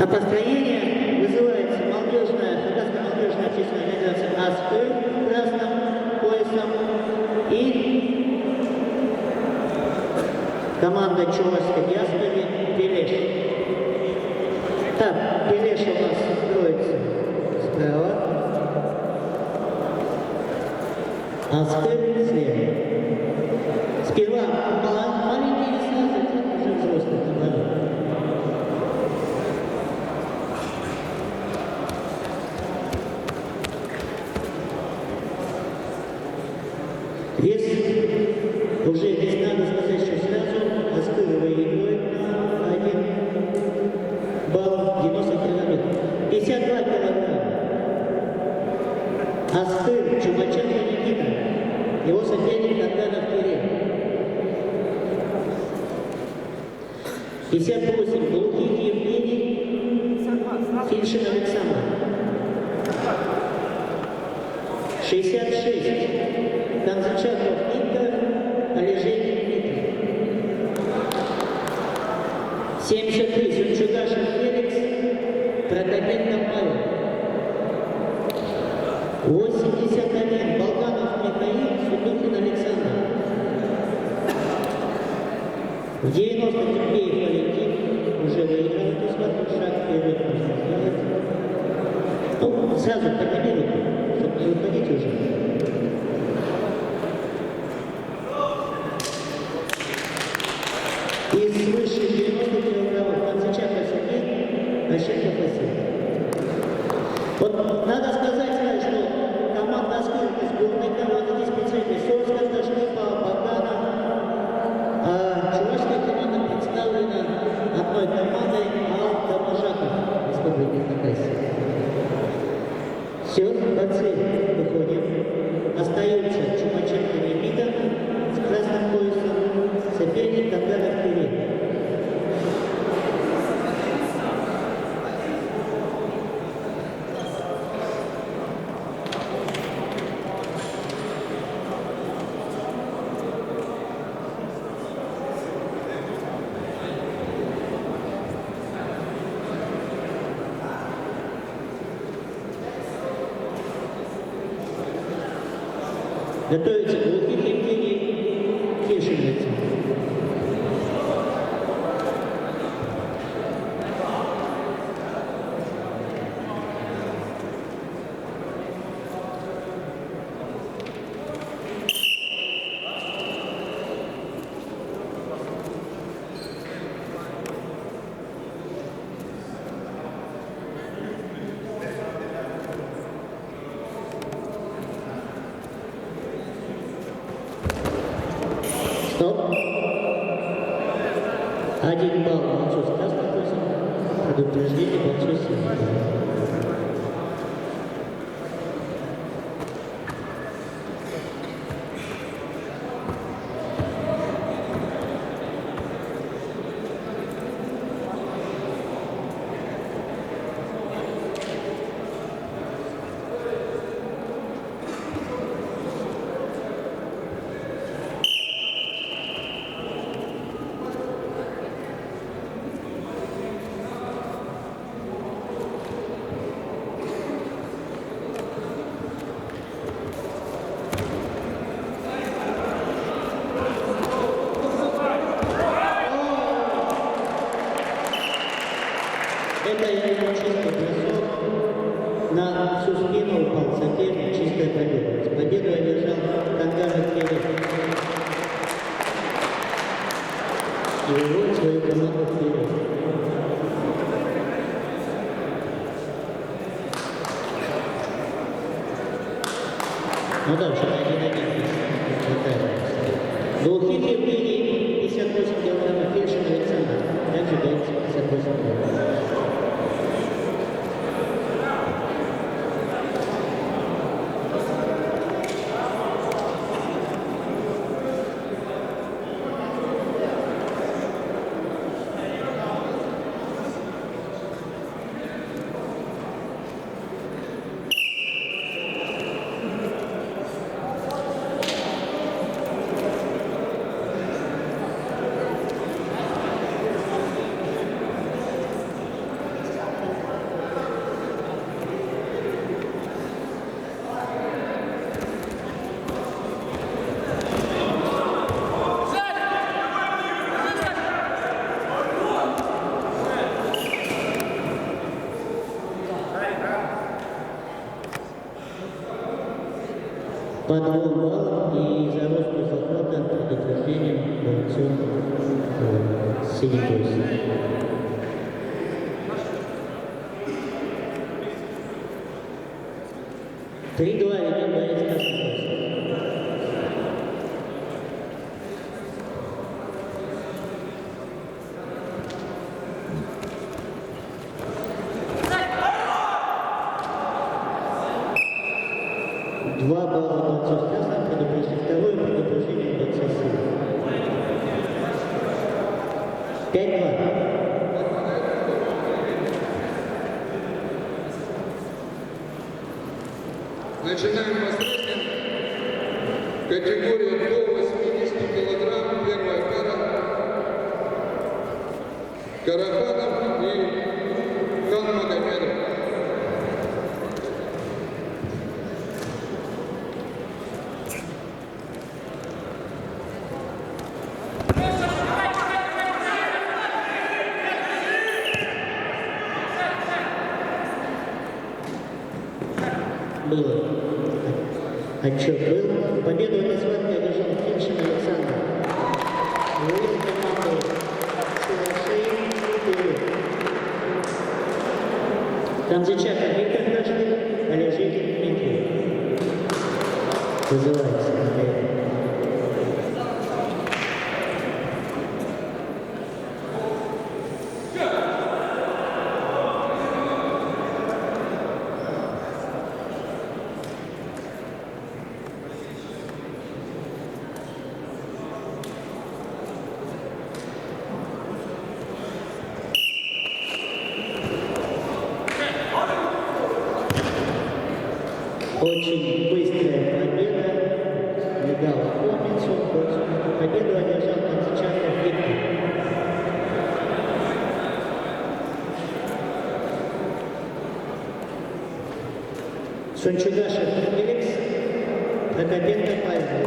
А построение вызывается Хакасская молодежная общественная организация АСП красным поясом и команда Чувашской диаспоры Пелеш. Так, Пелеш у нас строится справа, АСП слева. Сперва маленькие веса, затем уже взрослые команды. Вес уже здесь надо сказать, что сразу Аскыр выигрывает на 1 балл 90 килограмм. 52 килограмма. Аскыр Чумаченко Никита. Его соперник Татьяна Кирилл. 58 Глухих Евгений. Финшин Александр. 66 Конзачаков Ника, Олежейник Дмитрий. 73 Сунчугашев Феликс, Прокопенко Павел. 81 Болганов Михаил, Судухин Александр. 90 Тимбеев Валентин, уже выиграл эту схватку, шаг вперед нужно сделать. Ну, сразу поднимите, чтобы не уходить уже. И свыше 90 килограммов Конзачаков Сергей, Ощенков Василий. Вот надо сказать, что команда Аскыр, сборная команда, здесь представители Сорска, Ташкипа, Багана, а чувашская команда представлена одной командой Ал-Тамажаков, Республики Хакасия. Все, борцы выходим. Остаются Чумаченко Никита с красным поясом, соперник Татьяна Кирилл. Готовится Глухих Евгений Фишинец. Стоп. 1 балл борцу с красным поясом, предупреждение борцу с синим. Это я чистый бросок, на всю спину упал соперник, чистая победа. С победой одержал Кангара Кирилл. И выводит свою команду вперед. Ну да, уже на 1-1. Глухих Евгений, 58 килограммов, Фельдшин Александр. Также боится 58 килограммов. по 2 баллам и за рост захвата предупреждением бойцу синий пояс. Три-два ведет боец красный пояс. Два балла бойцов красных, второе предупреждение бойца синий. 5-2. Начинаем посредством. Категория до 80 килограмм. Первая пара. Караханов и Ханмагомедов. Было. Отчет был. Победу в этой схватке одержал Химшин Александр. Воин команды Силашей. Танзичака Виктор Крашный, Олежикин Дмитрий. Вызывается на это. Очень быстрая победа. Легала помницу. Победу одержал Танзичаков Виктор. Сунчугашев Феликс. Прокопенко Павел.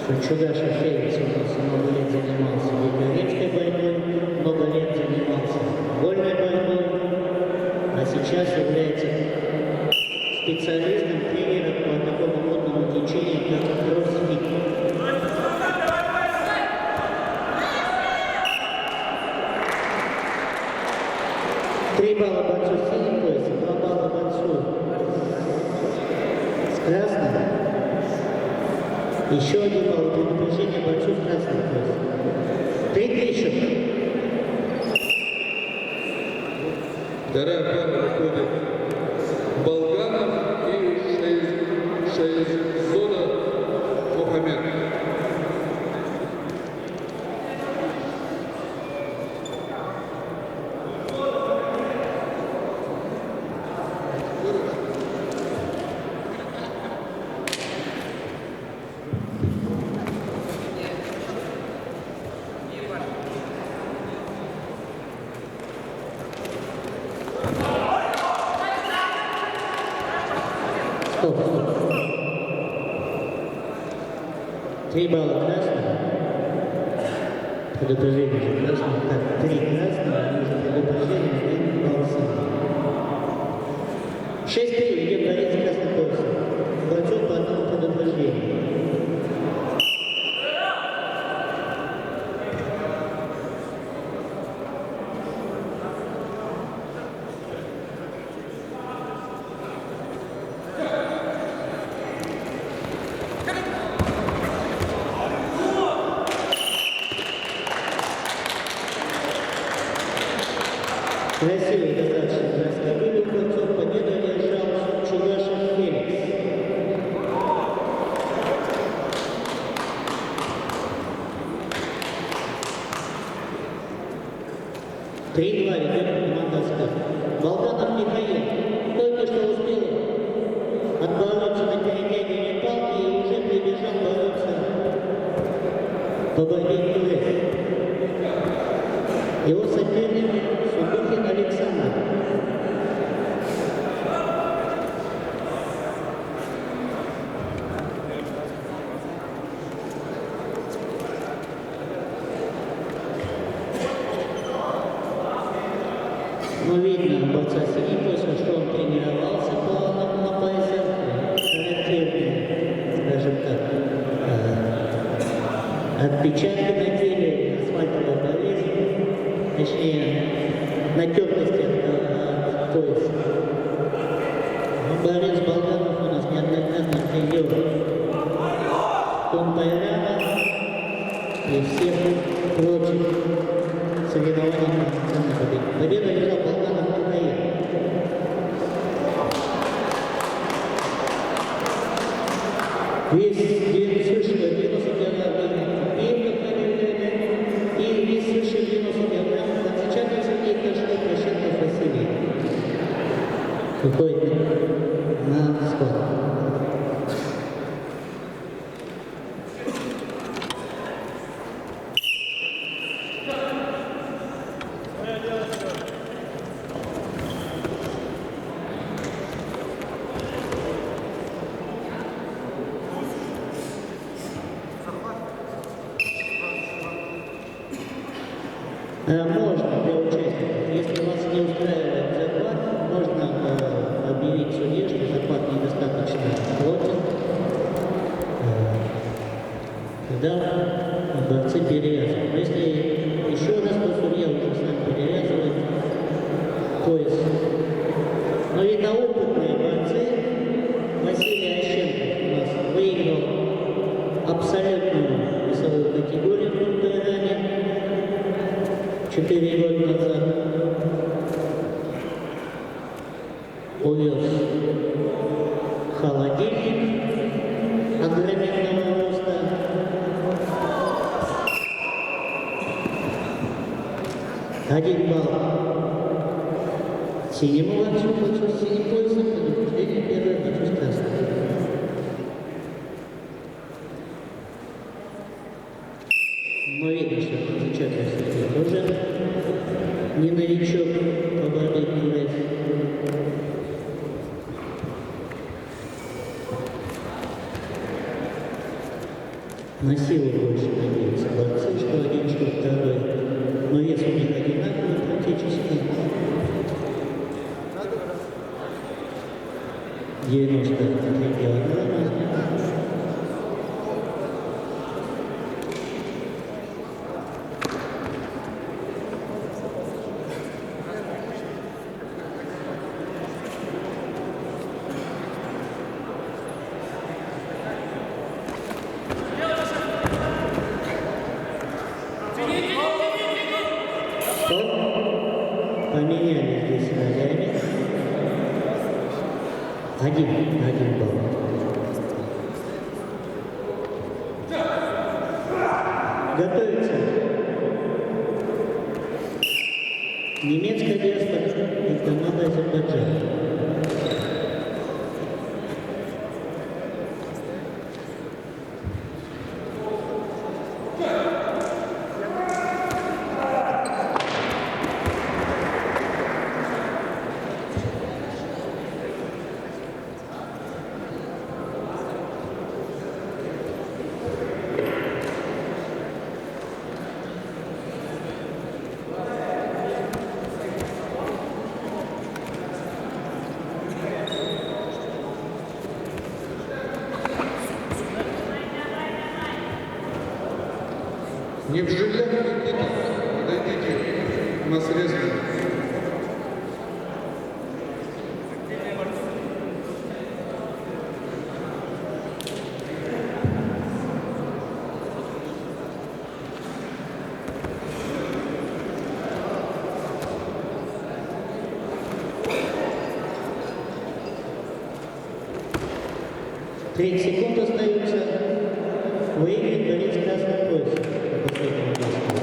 Сунчугашев Феликс у нас много лет занимался греко-римской борьбой, много лет занимался вольной борьбой, а сейчас является специалистом, тренером по такому модному течению, как кроссфит. Три балла бойцу с синим поясом, 2 балла бойцу с красным. Еще один балл предупреждения бойцу в красном поясе. 3-3 счет. Вторая пара выходит Болганов и Шейзода Мухаммед. Стоп. 3 балла красного. Предупреждение же красного. Так, 3 красного, уже предупреждение, 1 балл синий. 6-3 ведет борец красный пояс. Бойцов по одному предупреждению. Красивый достаточно броски были у бойцов. Победу одержал Чугашев Феликс. Три-два ведет команда «Аскар». Болганов Михаил только что успел отбороться на перетягивание палки и уже прибежал бороться по борьбе КВС. Его соперник Судухин Александр. борца синий пояса, что он тренировался на поясах, характерные, скажем так, отпечатки на теле, асфальтовая болезнь, точнее, натертости от пояса. Но борец Болганов у нас неоднократно тренер Томпайрана и всех прочих соревнований по национальной победе. Победа лежала Болганов Михаил. Вес свыше 90 килограмм Пивка победили и вес свыше 90 килограмм Концичанов Сергей Кашков, Прощенков Василий. Выходит на склад. Можно для участников, если вас не устраивает захват, можно объявить судье, что захват недостаточно плотен. Тогда борцы перевязывают. Если еще раз, то судья уже сам перевязывает пояс. Но видно, опытные борцы, Василий Ощенков у нас выиграл абсолютную весовую категорию в Томпайране 4 года назад. Увез холодильник огроменного роста. Один балл синему борцу с синим поясом, предупреждение первое борцу с красным. Мы видим, что Концичанов Сергей тоже не новичок по борьбе КВС. На силу больше надеются борцы, что один, что второй. Но вес у них одинаковый практически. 93 килограмма. Поменяли здесь ролями. Один балл. Готовится немецкая диаспора и команда Азербайджана. Не в жилях, Никита, подойдите на средства. 30 секунд остаются. Выиграет борец красный пояс. По последнему действию.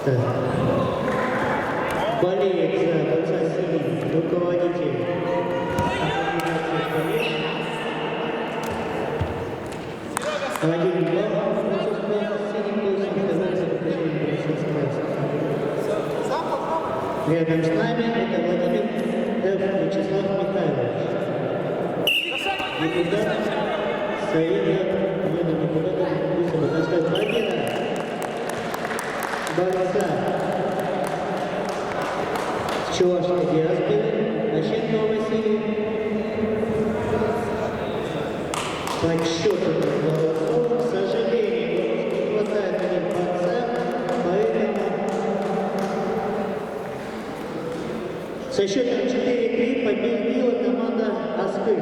Так. Болеет за борца синий руководитель организации «Полеш». 1 балл. Синим поясом оказался в окружении борца с красным. Рядом с нами это Владимир Вячеслав Михайлович, депутат Совета спортсменами куда-то быстро доставить победа борца с Чувашской диаспоры Ощенкова Василия. По счету голосов, к сожалению, не хватает один борца, поэтому со счетом 4-3 победила команда Аскы.